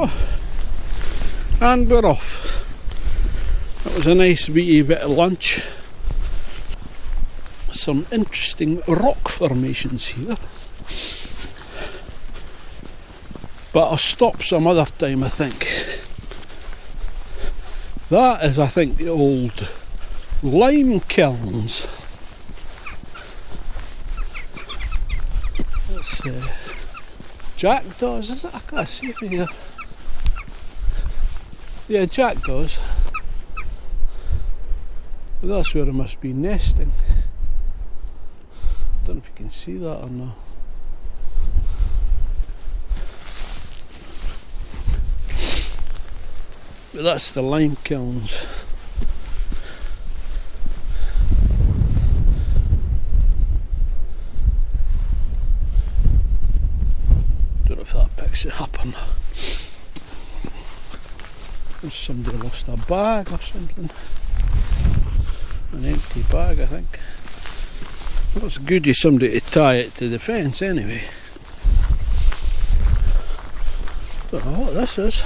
go. And we're off. That was a nice wee bit of lunch. Some interesting rock formations here. But I'll stop some other time, I think. That is, I think, the old lime kilns. That's jackdaws, is it? I can't see it here. Yeah, jackdaws. But that's where it must be nesting. I don't know if you can see that or not. But that's the lime kilns. Don't know if that picks it up or not. There's somebody lost a bag or something. An empty bag, I think. Well, it's good of somebody to tie it to the fence anyway. Don't know what this is.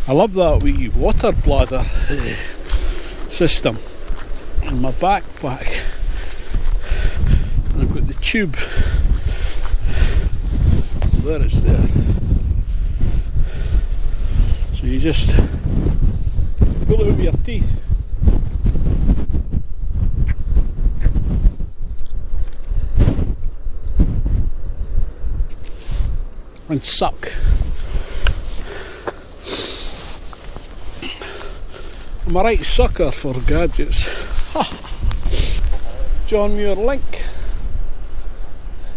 I love that wee water bladder system in my backpack. And I've got the tube. There it's there. So you just pull it with your teeth. And suck. I'm a right sucker for gadgets. John Muir link.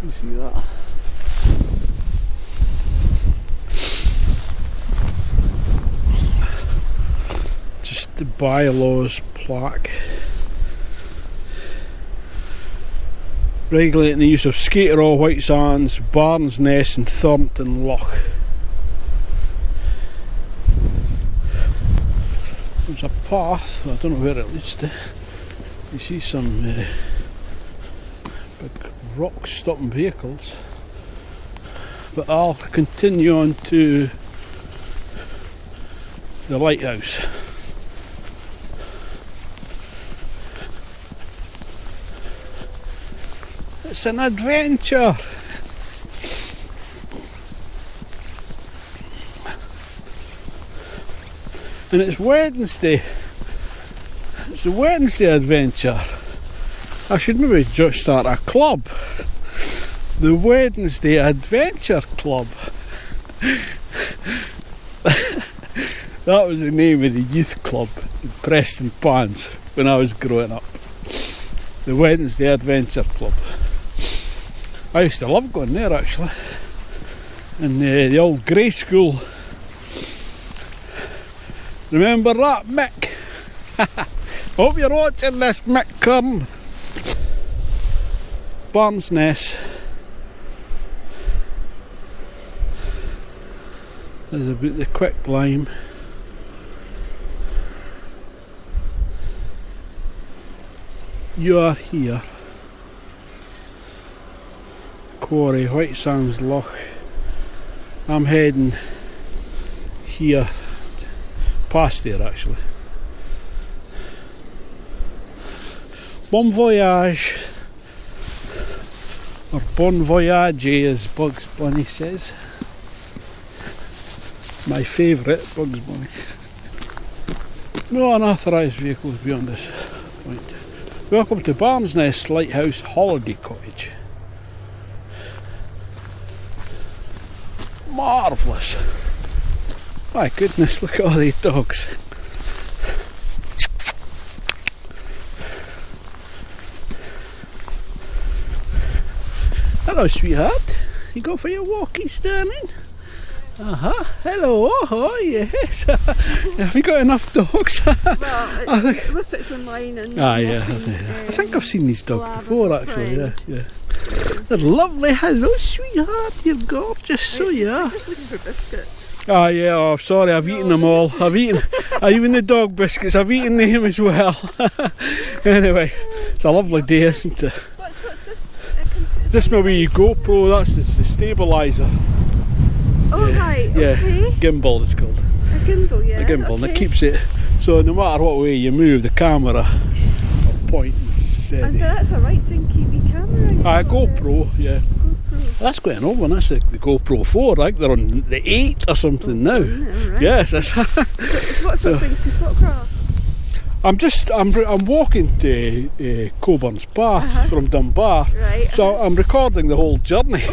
You see that? Just the bylaws plaque. Regulating the use of Skaterall, White Sands, Barnes Ness and Thornton Loch. There's a path, I don't know where it leads to. You see some big rock stopping vehicles. But I'll continue on to the lighthouse. It's an adventure! And it's Wednesday. It's a Wednesday adventure. I should maybe just start a club. The Wednesday Adventure Club. That was the name of the youth club in Preston Pans when I was growing up. The Wednesday Adventure Club. I used to love going there actually. In the old grey school. Remember that, Mick? Hope you're watching this, Mick Kern. Barnes Ness. There's about the quick lime. You are here. Quarry, White Sands Loch. I'm heading here. Past there actually. Bon voyage, or bon voyage as Bugs Bunny says. My favourite, Bugs Bunny. No unauthorised vehicles beyond this point. Welcome to Barnes Ness Lighthouse Holiday Cottage. Marvellous. My goodness, look at all these dogs. Hello, sweetheart. You go for your walkies, darling? Hello, yes. Have you got enough dogs? Well, Whippets are mine and yeah. I think I've seen these dogs before actually, yeah. They're lovely. Hello, sweetheart, you're gorgeous, so you are. I'm just looking for biscuits. Yeah, oh, sorry, I've eaten them all. Even the dog biscuits, I've eaten them as well. Anyway, it's a lovely day, isn't it? What's this? This may be your GoPro, that's the stabiliser. Oh, right, Yeah, okay. gimbal it's called. A gimbal, yeah. A gimbal, and okay. it keeps it, so no matter what way you move the camera, will point steady. And that's a right dinky wee camera. GoPro, yeah. GoPro. That's quite an old one, that's the GoPro 4, I think they're on the 8 or something now. Right. Yes, that's So what sort of things to photograph? I'm walking to Cockburnspath from Dunbar, Right. so I'm recording the whole journey.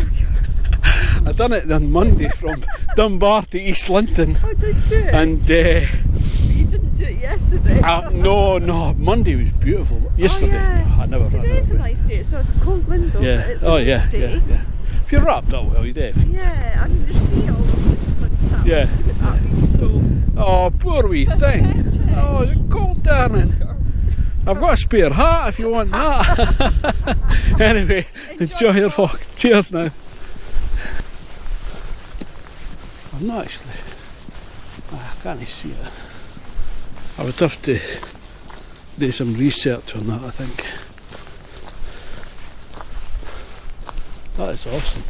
I done it on Monday from Dunbar to East Linton. Oh, did you? And you didn't do it yesterday. no, Monday was beautiful. Yesterday, yeah. I never. Today's a nice day. So it's a cold window, Yeah. but it's a nice day. Yeah. If you're wrapped up well, you're definitely. Yeah, I mean the sea all looks fantastic. Yeah. That'd be so. Oh, poor wee thing. Oh, is it cold, darling? I've got a spare hat if you want that. Anyway, enjoy your walk. Cheers now. I'm not actually. I can't see it. I would have to do some research on that, I think. That is awesome.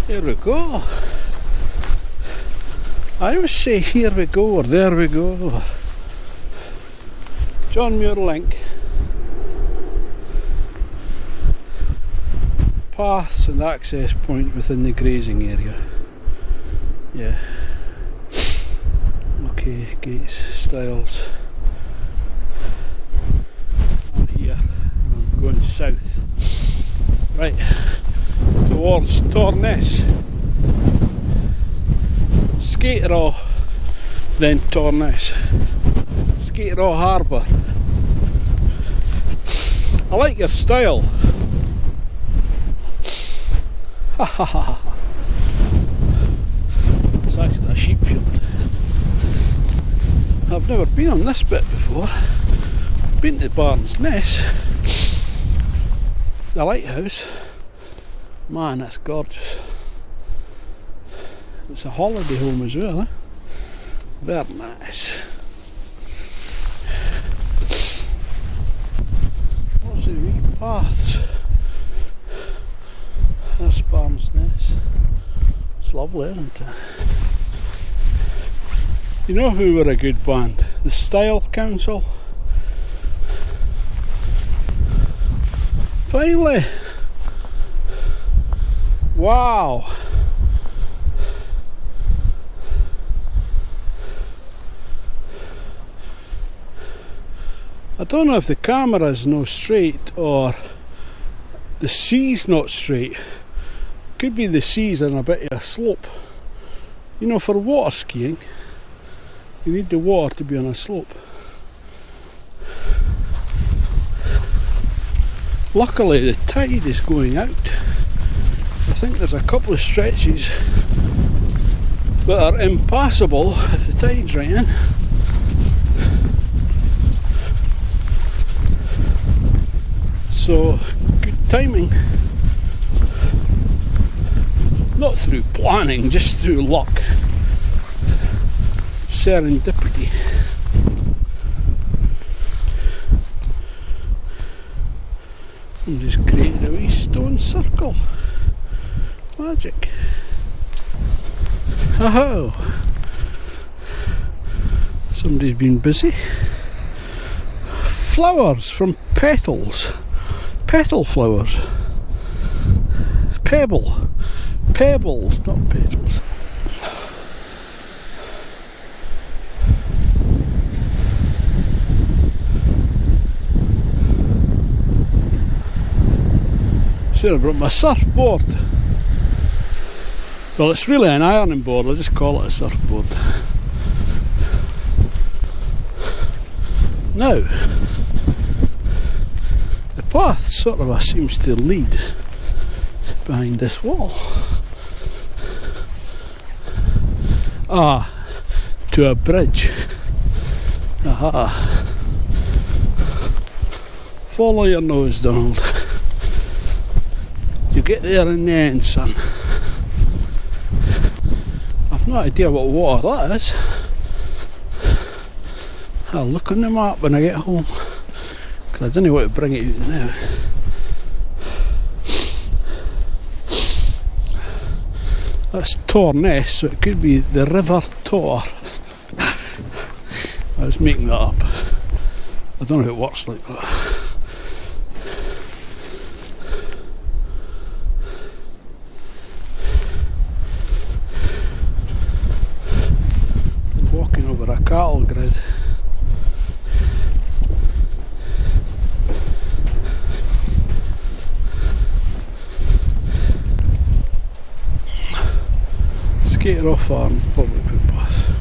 Here we go. I always say here we go or there we go. John Muir Link. Paths and access points within the grazing area. Yeah. Okay, gates, styles. I'm here. I'm going south. Right. Towards Torness. Skateraw, then Torness. Skateraw Harbour. I like your style. Ha ha ha ha. It's actually a sheep field. I've never been on this bit before. I've been to Barnes Ness. The lighthouse. Man, that's gorgeous. It's a holiday home as well, eh? Very nice. What's the wee paths? There's Barnes Ness. It's lovely, isn't it? You know who were a good band? The Style Council. Finally! Wow! I don't know if the camera's no straight or the sea's not straight. Could be the sea's on a bit of a slope. You know, for water skiing, you need the water to be on a slope. Luckily the tide is going out. I think there's a couple of stretches that are impassable if the tide's right in. So, good timing. Not through planning, just through luck. Serendipity. And just created a wee stone circle. Magic. Oh, somebody's been busy. Flowers from petals. Petal flowers. Pebbles, not petals. Should have brought my surfboard. Well, it's really an ironing board, I'll just call it a surfboard. Now, the path sort of seems to lead behind this wall. To a bridge. Aha. Follow your nose, Donald. You get there in the end, son. I've no idea what water that is. I'll look on the map when I get home, because I don't know what to bring it out now. That's Torness, so it could be the River Tor. I was making that up. I don't know if it works like that. Walking over a cattle grid. Skater off on public footpath.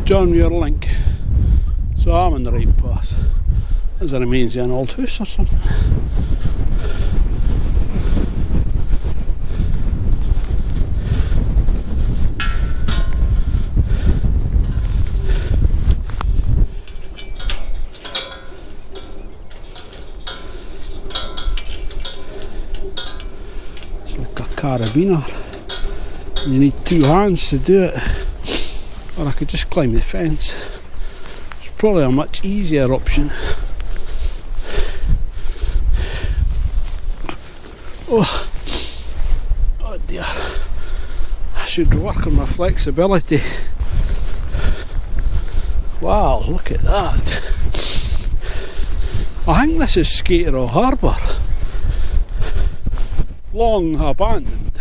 John Muir link. So I'm on the right path. As it remains an old house or something. It's like a carabiner. You need two hands to do it. Or I could just climb the fence. It's probably a much easier option. Oh dear. I should work on my flexibility. Wow, look at that. I think this is Skaterall Harbour. Long abandoned.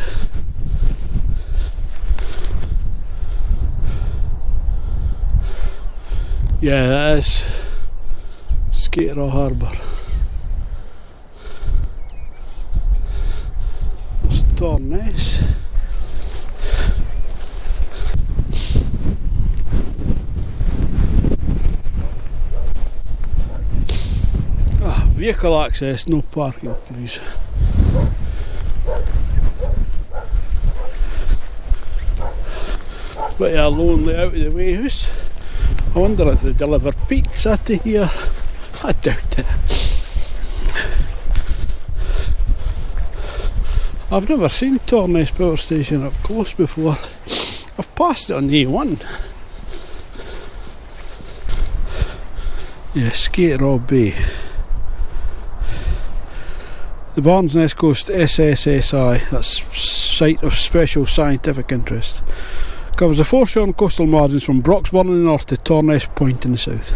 Yeah, that is Skaterall Harbour. It's Torness. Vehicle access, no parking, please. But a lonely out of the way house. I wonder if they deliver pizza to here. I doubt it. I've never seen Torness Power Station up close before. I've passed it on the A1. Yeah, Skaterall Bay. The Barnes Nest Coast SSSI, that's Site of Special Scientific Interest, covers the foreshore and coastal margins from Broxburn in the north to Torness Point in the south.